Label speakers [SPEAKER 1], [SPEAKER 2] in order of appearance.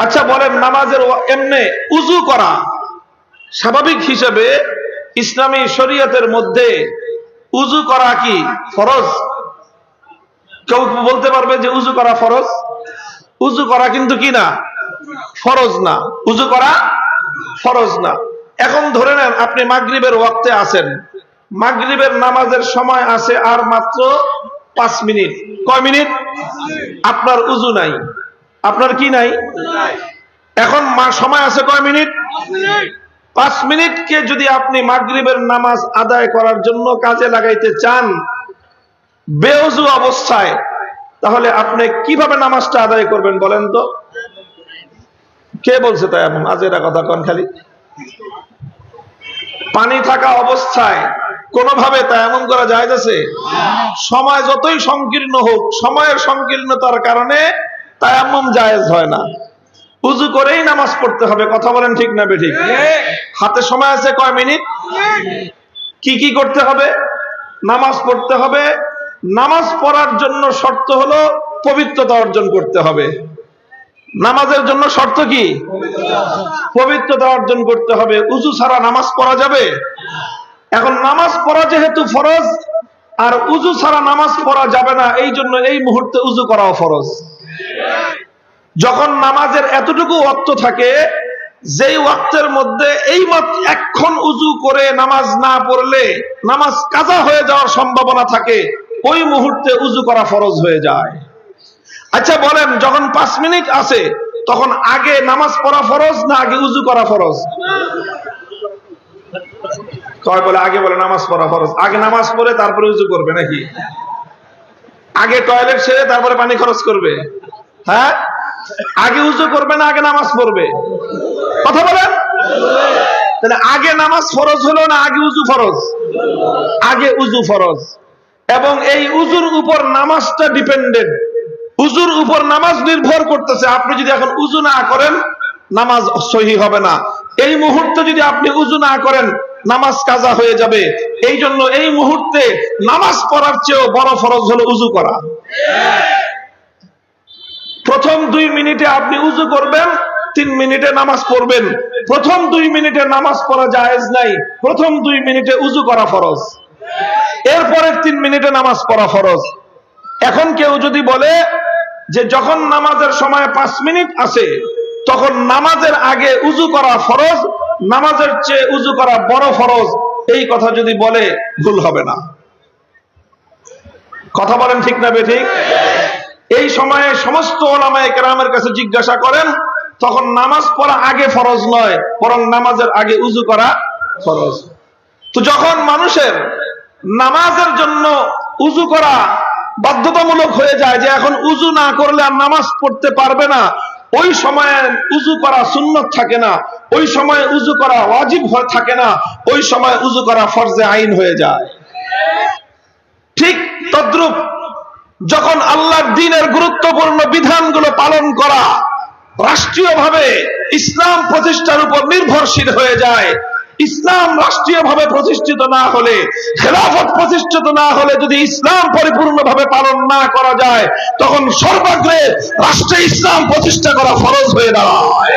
[SPEAKER 1] আচ্ছা বলেন, নামাজের এমনি উযু করা স্বাভাবিক হিসেবে ইসলামী শরীয়তের মধ্যে উযু করা কি ফরজ? কেউ বলতে পারবে যে উযু করা ফরজ? উযু করা কিন্তু কি না, ফরজ না। উযু করা ফরজ না। এখন ধরে নেন আপনি মাগরিবের ওয়াক্তে আছেন, মাগরিবের নামাজের সময় আছে আর মাত্র 5 মিনিট। কয় মিনিট? আপনার উযু নাই, আপনার কি নাই? এখন সময় আছে কয় মিনিট? 5 মিনিটকে যদি আপনি মাগরিবের নামাজ আদায় করার জন্য কাজে লাগাইতে চান বেউযু অবস্থায়, তাহলে আপনি কিভাবে নামাজটা আদায় করবেন বলেন তো? কে বলছে তাই এমন আজেরা কথা কোন? খালি পানি থাকা অবস্থায় কোনোভাবে তায়াম্মুম করা যাইতেছে? সময় যতই সংকীর্ণ হোক, সময়ের সংকীর্ণতার কারণে তায়াম্মুম জায়েজ হয় না। উযু করেই নামাজ পড়তে হবে। কথা বলেন ঠিক না বেঠিক? হাতে সময় আছে কয় মিনিট? কি কি করতে হবে? নামাজ পড়তে হবে। নামাজ পড়ার জন্য শর্ত হলো পবিত্রতা অর্জন করতে হবে। নামাজের জন্য শর্ত কি? পবিত্রতা অর্জন করতে হবে। উযু ছাড়া নামাজ পড়া যাবে? এখন নামাজ পড়া যেহেতু ফরজ, আর উযু ছাড়া নামাজ পড়া যাবে না, এই জন্য এই মুহূর্তে উযু করাও ফরজ। যখন নামাজের এতটুকু ওয়াক্ত থাকে, যেই ওয়াক্তের মধ্যে এই মাত্র এখন উযু করে নামাজ না পড়লে নামাজ কাজা হয়ে যাওয়ার সম্ভাবনা থাকে, ওই মুহূর্তে উযু করা ফরজ হয়ে যায়। আচ্ছা বলেন, যখন 5 মিনিট আছে তখন আগে নামাজ পড়া ফরজ না আগে উযু করা ফরজ? কয় বলে আগে বলে নামাজ পড়া ফরজ। আগে নামাজ পড়ে তারপরে উযু করবে নাকি? আগে টয়লেট সেরে তারপরে পানি খরচ করবে? হ্যাঁ, আগে উযু করবে না আগে নামাজ পড়বে? কথা বলেন। তাহলে আগে নামাজ ফরজ হলো না আগে উযু ফরজ? আগে উযু ফরজ। এবং এই উযুর উপর নামাজটা ডিপেন্ডেন্ট। উযুর উপর নামাজ নির্ভর করতেছে। আপনি যদি এখন উযু না করেন নামাজ সহিহ হবে না। এই মুহূর্তে যদি আপনি উযু না করেন নামাজ কাজা হয়ে যাবে। এই জন্য এই মুহূর্তে নামাজ পড়ার চেয়েও বড় ফরজ হলো উযু করা। প্রথম 2 মিনিটে আপনি উযু করবেন, 3 মিনিটে নামাজ পড়বেন। প্রথম 2 মিনিটে নামাজ পড়া জায়েজ নাই, প্রথম 2 মিনিটে উযু করা ফরজ, এরপরের 3 মিনিটে নামাজ পড়া ফরজ। এখন কেউ যদি বলে যে যখন নামাজের সময় 5 মিনিট আছে তখন নামাজের আগে উযু করা ফরজ, নামাজের চেয়ে উযু করা বড় ফরজ, এই কথা যদি বলে ভুল হবে না। কথা বলেন ঠিক না বেঠিক? এই সময়ে সমস্ত উলামায়ে কেরামের কাছে জিজ্ঞাসা করেন, তখন নামাজ পড়া আগে ফরজ নয়, বরং নামাজের আগে উযু করা ফরজ। তো যখন মানুষের নামাজের জন্য উযু করা বাধ্যতামূলক হয়ে যায়, যে এখন উযু না করলে আর নামাজ পড়তে পারবে না, ওই সময়ে উযু করা সুন্নত থাকে না, ওই সময়ে উযু করা ওয়াজিব হয়ে থাকে না, ওই সময় উযু করা ফরজে আইন হয়ে যায়। ঠিক তদ্রূপ যখন আল্লাহর দ্বীনের গুরুত্বপূর্ণ বিধানগুলো পালন করা রাষ্ট্রীয়ভাবে ইসলাম প্রতিষ্ঠার উপর নির্ভরশীল হয়ে যায়, ইসলাম রাষ্ট্রীয়ভাবে প্রতিষ্ঠিত না হলে, খেলাফত প্রতিষ্ঠিত না হলে যদি ইসলাম পরিপূর্ণভাবে পালন না করা যায়, তখন সর্বাগ্রে রাষ্ট্রে ইসলাম প্রতিষ্ঠা করা ফরজ হয়ে দাঁড়ায়।